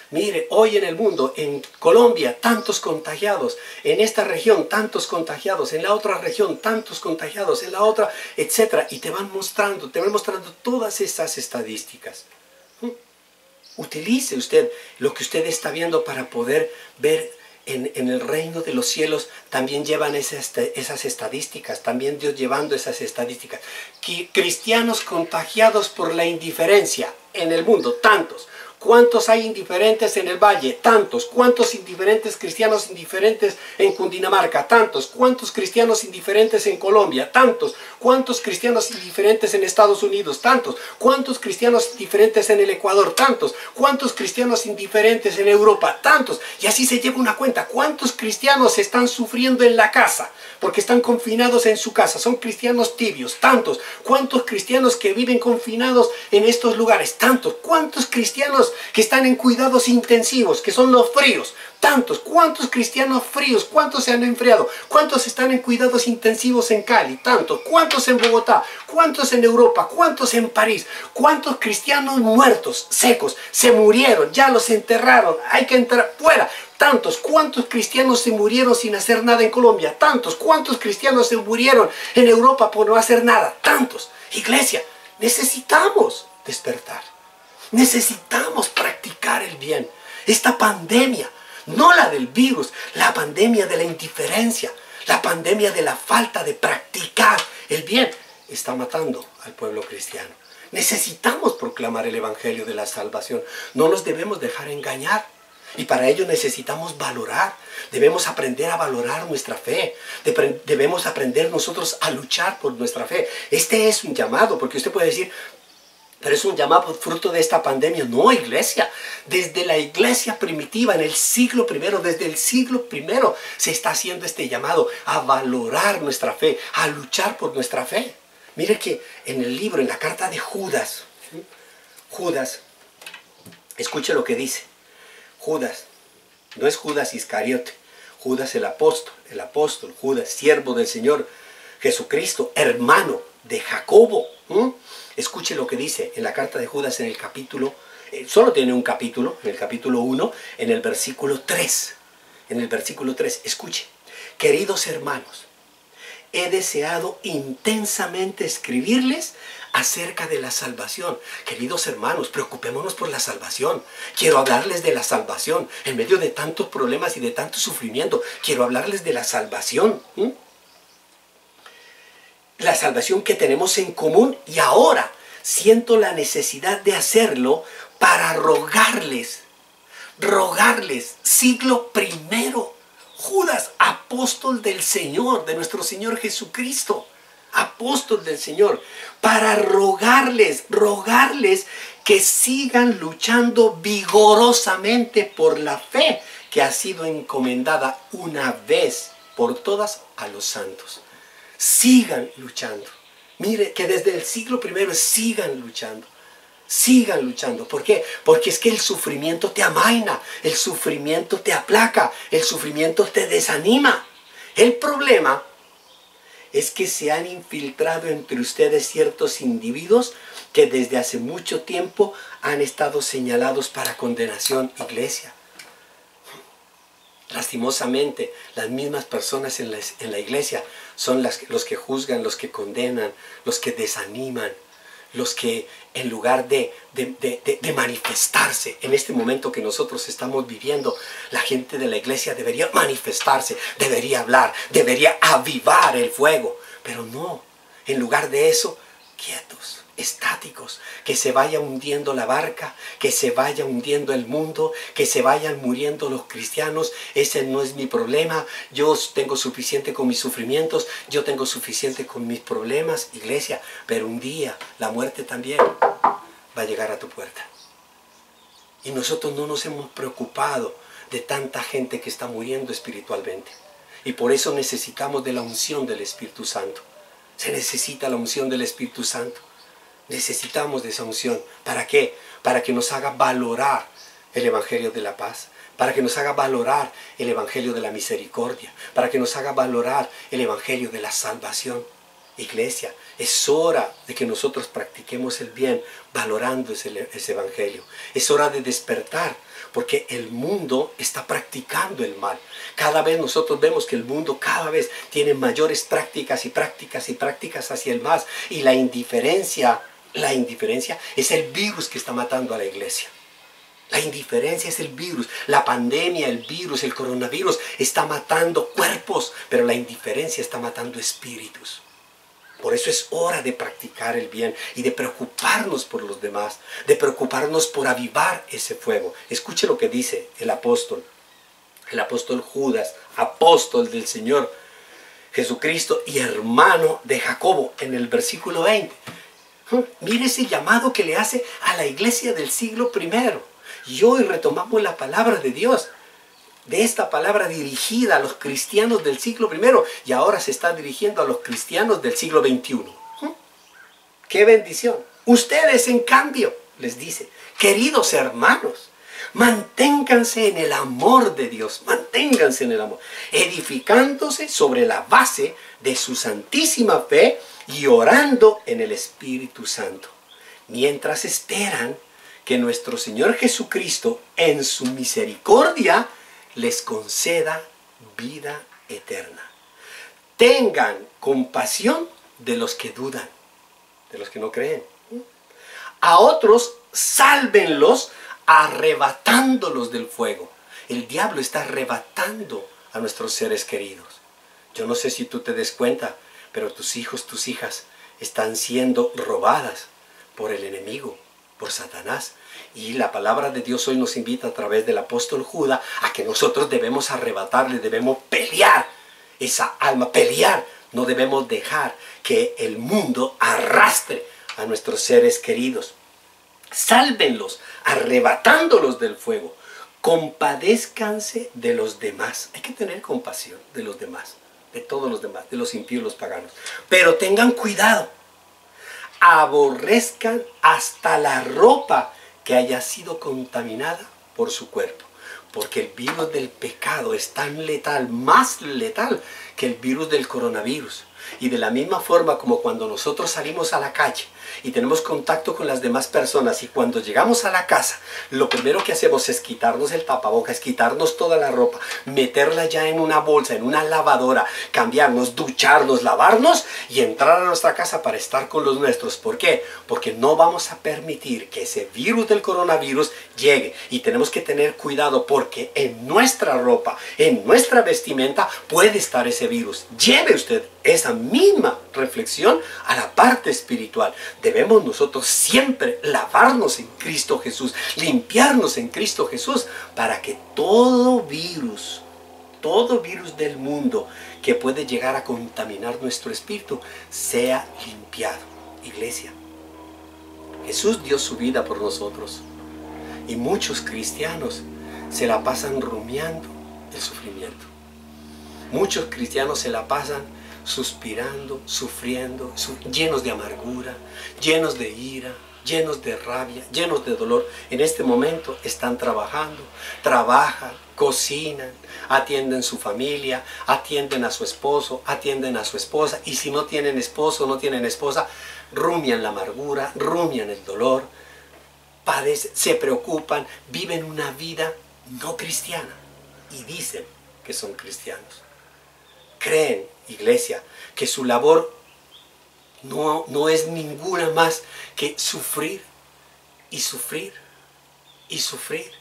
Mire, hoy en el mundo, en Colombia, tantos contagiados, en esta región, tantos contagiados, en la otra región, tantos contagiados, en la otra, etc. Y te van mostrando todas esas estadísticas. Utilice usted lo que usted está viendo para poder ver en el reino de los cielos. También llevan esas estadísticas, también Dios llevando esas estadísticas. Cristianos contagiados por la indiferencia en el mundo, tantos. ¿Cuántos hay indiferentes en el valle? Tantos. ¿Cuántos indiferentes cristianos indiferentes en Cundinamarca? Tantos. ¿Cuántos cristianos indiferentes en Colombia? Tantos. ¿Cuántos cristianos indiferentes en Estados Unidos? Tantos. ¿Cuántos cristianos indiferentes en el Ecuador? Tantos. ¿Cuántos cristianos indiferentes en Europa? Tantos. Y así se lleva una cuenta. ¿Cuántos cristianos están sufriendo en la casa? Porque están confinados en su casa. Son cristianos tibios. Tantos. ¿Cuántos cristianos que viven confinados en estos lugares? Tantos. ¿Cuántos cristianos que están en cuidados intensivos, que son los fríos? Tantos. ¿Cuántos cristianos fríos? ¿Cuántos se han enfriado? ¿Cuántos están en cuidados intensivos en Cali? Tantos. ¿Cuántos en Bogotá? ¿Cuántos en Europa? ¿Cuántos en París? ¿Cuántos cristianos muertos, secos, se murieron, ya los enterraron, hay que entrar fuera? Tantos. ¿Cuántos cristianos se murieron sin hacer nada en Colombia? Tantos. ¿Cuántos cristianos se murieron en Europa por no hacer nada? Tantos. Iglesia, necesitamos despertar. Necesitamos practicar el bien. Esta pandemia, no la del virus, la pandemia de la indiferencia, la pandemia de la falta de practicar el bien, está matando al pueblo cristiano. Necesitamos proclamar el evangelio de la salvación. No nos debemos dejar engañar. Y para ello necesitamos valorar. Debemos aprender a valorar nuestra fe. Debemos aprender nosotros a luchar por nuestra fe. Este es un llamado, porque usted puede decir, pero es un llamado fruto de esta pandemia. No, iglesia. Desde la iglesia primitiva, en el siglo primero, desde el siglo primero, se está haciendo este llamado a valorar nuestra fe, a luchar por nuestra fe. Mire que en el libro, en la carta de Judas, escuche lo que dice. Judas, no es Judas Iscariote, Judas el apóstol, Judas, siervo del Señor Jesucristo, hermano de Jacobo. Escuche lo que dice en la carta de Judas en el capítulo, solo tiene un capítulo, en el capítulo 1, en el versículo 3. En el versículo 3, escuche. Queridos hermanos, he deseado intensamente escribirles acerca de la salvación. Queridos hermanos, preocupémonos por la salvación. Quiero hablarles de la salvación. En medio de tantos problemas y de tanto sufrimiento, quiero hablarles de la salvación. La salvación que tenemos en común, y ahora siento la necesidad de hacerlo para rogarles, siglo primero, Judas, apóstol del Señor, de nuestro Señor Jesucristo, apóstol del Señor, para rogarles que sigan luchando vigorosamente por la fe que ha sido encomendada una vez por todas a los santos. Sigan luchando. Mire que desde el siglo primero sigan luchando. Sigan luchando. ¿Por qué? Porque es que el sufrimiento te amaina, el sufrimiento te aplaca, el sufrimiento te desanima. El problema es que se han infiltrado entre ustedes ciertos individuos que desde hace mucho tiempo han estado señalados para condenación, iglesia. Lastimosamente, las mismas personas en la iglesia son los que juzgan, los que condenan, los que desaniman, los que en lugar de manifestarse en este momento que nosotros estamos viviendo, la gente de la iglesia debería manifestarse, debería hablar, debería avivar el fuego. Pero no, en lugar de eso, quietos, estáticos, que se vaya hundiendo la barca, que se vaya hundiendo el mundo, que se vayan muriendo los cristianos. Ese no es mi problema. Yo tengo suficiente con mis sufrimientos, yo tengo suficiente con mis problemas, iglesia. Pero un día la muerte también va a llegar a tu puerta. Y nosotros no nos hemos preocupado de tanta gente que está muriendo espiritualmente. Y por eso necesitamos de la unción del Espíritu Santo. Se necesita la unción del Espíritu Santo. Necesitamos de esa unción. ¿Para qué? Para que nos haga valorar el Evangelio de la paz. Para que nos haga valorar el Evangelio de la misericordia. Para que nos haga valorar el Evangelio de la salvación. Iglesia, es hora de que nosotros practiquemos el bien valorando ese Evangelio. Es hora de despertar, porque el mundo está practicando el mal. Cada vez nosotros vemos que el mundo cada vez tiene mayores prácticas y prácticas y prácticas hacia el mal. Y la indiferencia es el virus que está matando a la iglesia. La indiferencia es el virus. La pandemia, el virus, el coronavirus está matando cuerpos, pero la indiferencia está matando espíritus. Por eso es hora de practicar el bien y de preocuparnos por los demás, de preocuparnos por avivar ese fuego. Escuche lo que dice el apóstol Judas, apóstol del Señor Jesucristo y hermano de Jacobo, en el versículo 20. Mire ese llamado que le hace a la iglesia del siglo primero. Y hoy retomamos la palabra de Dios, de esta palabra dirigida a los cristianos del siglo primero, y ahora se está dirigiendo a los cristianos del siglo XXI. ¡Qué bendición! Ustedes, en cambio, les dice, queridos hermanos, manténganse en el amor de Dios, manténganse en el amor, edificándose sobre la base de su santísima fe y orando en el Espíritu Santo, mientras esperan que nuestro Señor Jesucristo, en su misericordia, les conceda vida eterna. Tengan compasión de los que dudan, de los que no creen. A otros, sálvenlos arrebatándolos del fuego. El diablo está arrebatando a nuestros seres queridos. Yo no sé si tú te des cuenta, pero tus hijos, tus hijas están siendo robadas por el enemigo, por Satanás. Y la palabra de Dios hoy nos invita a través del apóstol Judas a que nosotros debemos arrebatarle, debemos pelear esa alma, pelear. No debemos dejar que el mundo arrastre a nuestros seres queridos. Sálvenlos, arrebatándolos del fuego. Compadézcanse de los demás. Hay que tener compasión de los demás, de todos los demás, de los impíos, los paganos. Pero tengan cuidado. Aborrezcan hasta la ropa que haya sido contaminada por su cuerpo. Porque el virus del pecado es tan letal, más letal que el virus del coronavirus. Y de la misma forma como cuando nosotros salimos a la calle y tenemos contacto con las demás personas, y cuando llegamos a la casa, lo primero que hacemos es quitarnos el tapabocas, quitarnos toda la ropa, meterla ya en una bolsa, en una lavadora, cambiarnos, ducharnos, lavarnos y entrar a nuestra casa para estar con los nuestros. ¿Por qué? Porque no vamos a permitir que ese virus del coronavirus llegue, y tenemos que tener cuidado porque en nuestra ropa, en nuestra vestimenta puede estar ese virus. Lleve usted esa misma reflexión a la parte espiritual. Debemos nosotros siempre lavarnos en Cristo Jesús, limpiarnos en Cristo Jesús, para que todo virus del mundo que puede llegar a contaminar nuestro espíritu sea limpiado. Iglesia, Jesús dio su vida por nosotros, y muchos cristianos se la pasan rumiando el sufrimiento. Muchos cristianos se la pasan suspirando, sufriendo, llenos de amargura, llenos de ira, llenos de rabia, llenos de dolor. En este momento están trabajando, trabajan, cocinan, atienden su familia, atienden a su esposo, atienden a su esposa, y si no tienen esposo, no tienen esposa, rumian la amargura, rumian el dolor, padecen, se preocupan, viven una vida no cristiana y dicen que son cristianos. Creen, iglesia, que su labor no es ninguna más que sufrir y sufrir y sufrir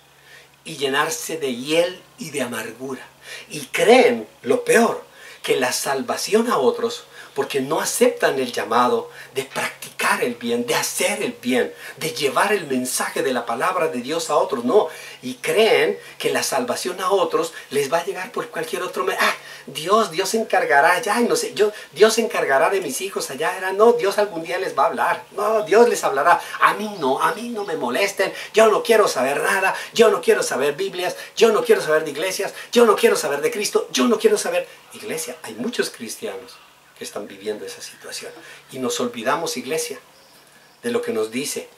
y llenarse de hiel y de amargura. Y creen, lo peor, que la salvación a otros, porque no aceptan el llamado de practicar el bien, de hacer el bien, de llevar el mensaje de la palabra de Dios a otros, no. Y creen que la salvación a otros les va a llegar por cualquier otro medio. Dios se encargará allá, y no sé, Dios se encargará de mis hijos allá. No, Dios algún día les va a hablar. No, Dios les hablará. A mí no me molesten. Yo no quiero saber nada. Yo no quiero saber Biblias. Yo no quiero saber de iglesias. Yo no quiero saber de Cristo. Yo no quiero saber. Iglesia, hay muchos cristianos que están viviendo esa situación. Y nos olvidamos, iglesia, de lo que nos dice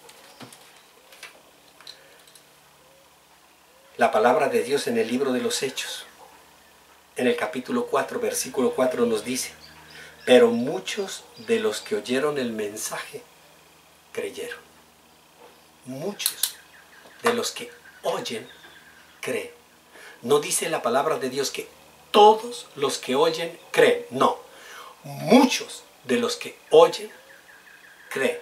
la palabra de Dios en el libro de los Hechos. En el capítulo 4, versículo 4 nos dice: pero muchos de los que oyeron el mensaje creyeron. Muchos de los que oyen creen. No dice la palabra de Dios que todos los que oyen creen. No. Muchos de los que oyen creen.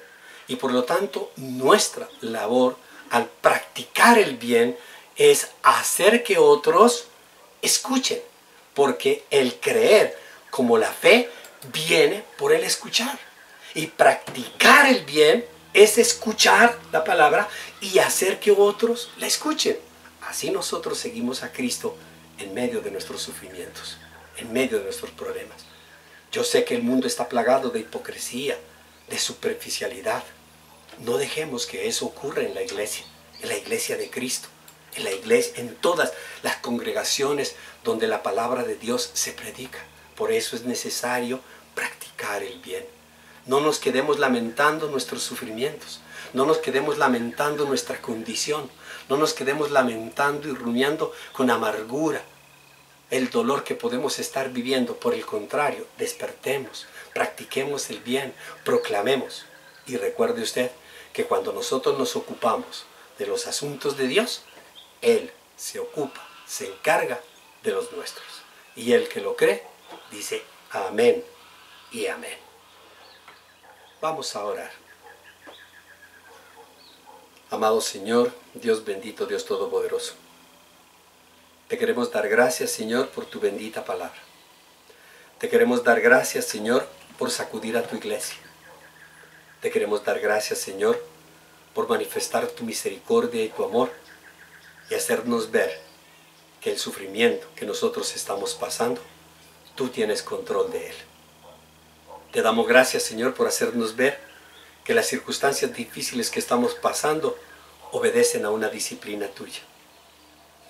Y por lo tanto, nuestra labor al practicar el bien es hacer que otros escuchen. Porque el creer, como la fe, viene por el escuchar. Y practicar el bien es escuchar la palabra y hacer que otros la escuchen. Así nosotros seguimos a Cristo en medio de nuestros sufrimientos, en medio de nuestros problemas. Yo sé que el mundo está plagado de hipocresía, de superficialidad. No dejemos que eso ocurra en la iglesia de Cristo, en la iglesia, en todas las congregaciones donde la palabra de Dios se predica. Por eso es necesario practicar el bien. No nos quedemos lamentando nuestros sufrimientos, no nos quedemos lamentando nuestra condición, no nos quedemos lamentando y rumiando con amargura el dolor que podemos estar viviendo. Por el contrario, despertemos, practiquemos el bien, proclamemos. Y recuerde usted que cuando nosotros nos ocupamos de los asuntos de Dios, Él se ocupa, se encarga de los nuestros. Y el que lo cree, dice amén y amén. Vamos a orar. Amado Señor, Dios bendito, Dios todopoderoso, te queremos dar gracias, Señor, por tu bendita palabra. Te queremos dar gracias, Señor, por sacudir a tu iglesia. Te queremos dar gracias, Señor, por manifestar tu misericordia y tu amor y hacernos ver que el sufrimiento que nosotros estamos pasando, tú tienes control de él. Te damos gracias, Señor, por hacernos ver que las circunstancias difíciles que estamos pasando obedecen a una disciplina tuya.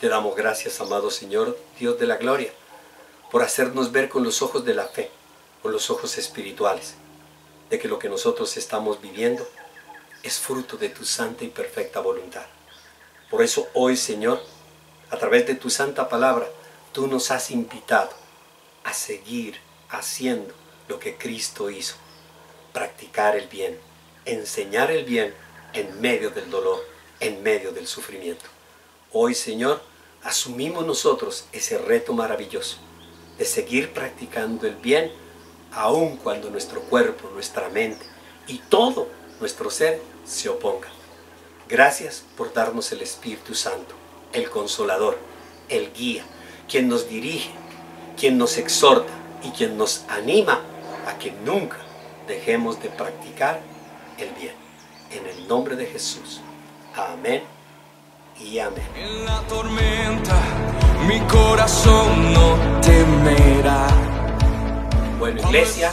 Te damos gracias, amado Señor, Dios de la gloria, por hacernos ver con los ojos de la fe, con los ojos espirituales, de que lo que nosotros estamos viviendo es fruto de tu santa y perfecta voluntad. Por eso hoy, Señor, a través de tu santa palabra, tú nos has invitado a seguir haciendo lo que Cristo hizo, practicar el bien, enseñar el bien en medio del dolor, en medio del sufrimiento. Hoy, Señor, asumimos nosotros ese reto maravilloso de seguir practicando el bien, aun cuando nuestro cuerpo, nuestra mente y todo nuestro ser se oponga. Gracias por darnos el Espíritu Santo, el Consolador, el Guía, quien nos dirige, quien nos exhorta y quien nos anima a que nunca dejemos de practicar el bien. En el nombre de Jesús. Amén y amén. En la tormenta mi corazón no temerá. Bueno, iglesia,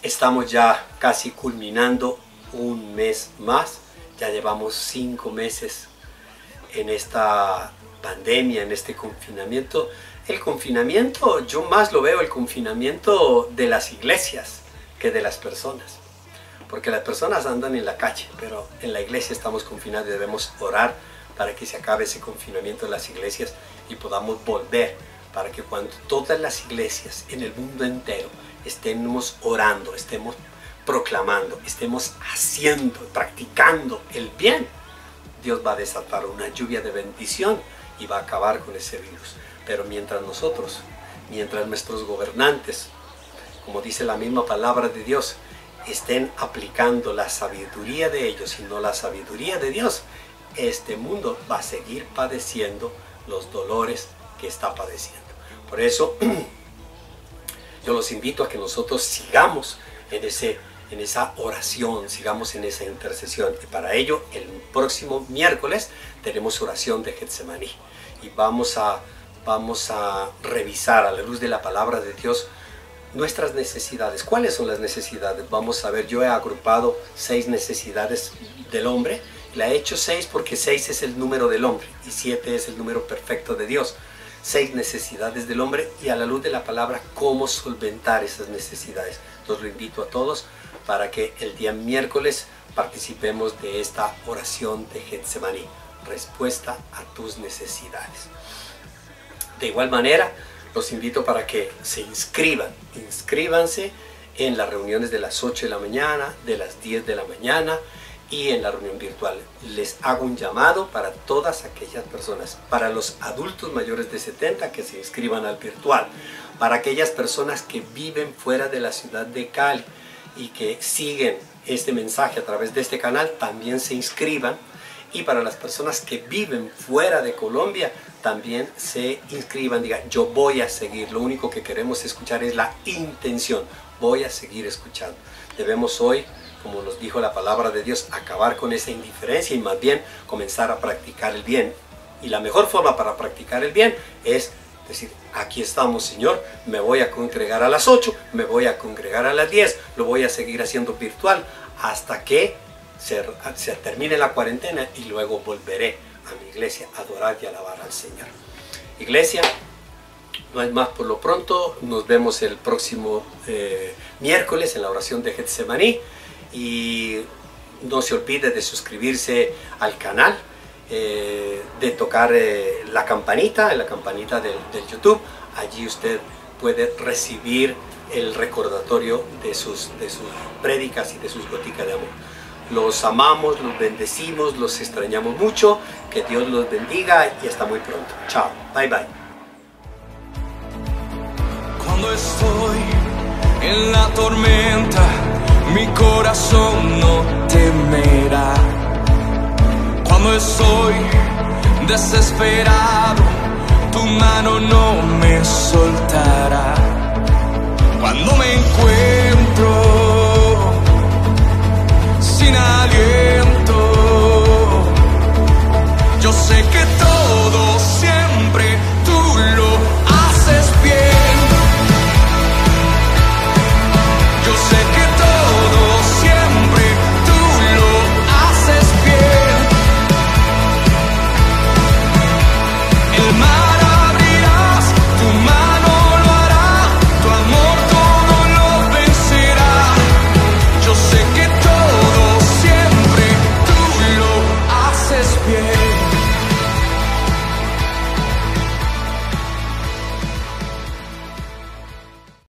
estamos ya casi culminando un mes más. Ya llevamos 5 meses en esta pandemia, en este confinamiento. El confinamiento, yo más lo veo el confinamiento de las iglesias que de las personas. Porque las personas andan en la calle, pero en la iglesia estamos confinados y debemos orar para que se acabe ese confinamiento de las iglesias y podamos volver, para que cuando todas las iglesias en el mundo entero estemos orando, estemos proclamando, estemos haciendo, practicando el bien, Dios va a desatar una lluvia de bendición y va a acabar con ese virus. Pero mientras nosotros, mientras nuestros gobernantes, como dice la misma palabra de Dios, estén aplicando la sabiduría de ellos y no la sabiduría de Dios, este mundo va a seguir padeciendo los dolores que está padeciendo. Por eso yo los invito a que nosotros sigamos en esa oración, sigamos en esa intercesión. Y para ello, el próximo miércoles tenemos oración de Getsemaní. Y vamos a revisar a la luz de la palabra de Dios nuestras necesidades. ¿Cuáles son las necesidades? Vamos a ver, yo he agrupado 6 necesidades del hombre. La he hecho 6 porque 6 es el número del hombre y 7 es el número perfecto de Dios. 6 necesidades del hombre y a la luz de la palabra cómo solventar esas necesidades. Entonces lo invito a todos para que el día miércoles participemos de esta oración de Getsemaní, respuesta a tus necesidades. De igual manera, los invito para que se inscríbanse en las reuniones de las 8 de la mañana, de las 10 de la mañana y en la reunión virtual. Les hago un llamado para todas aquellas personas, para los adultos mayores de 70 que se inscriban al virtual, para aquellas personas que viven fuera de la ciudad de Cali y que siguen este mensaje a través de este canal, también se inscriban. Y para las personas que viven fuera de Colombia, también se inscriban, digan, yo voy a seguir. Lo único que queremos escuchar es la intención. Voy a seguir escuchando. Debemos hoy, como nos dijo la palabra de Dios, acabar con esa indiferencia y más bien comenzar a practicar el bien. Y la mejor forma para practicar el bien es decir, aquí estamos, Señor, me voy a congregar a las 8, me voy a congregar a las 10, lo voy a seguir haciendo virtual hasta que se termine la cuarentena y luego volveré a mi iglesia a adorar y alabar al Señor. Iglesia, no hay más por lo pronto. Nos vemos el próximo miércoles en la oración de Getsemaní y no se olvide de suscribirse al canal, de tocar la campanita del YouTube. Allí usted puede recibir el recordatorio de sus prédicas y de sus goticas de amor. Los amamos, los bendecimos, los extrañamos mucho. Que Dios los bendiga y hasta muy pronto. Chao. Bye bye. Cuando estoy en la tormenta, mi corazón no temerá. Cuando estoy desesperado, tu mano no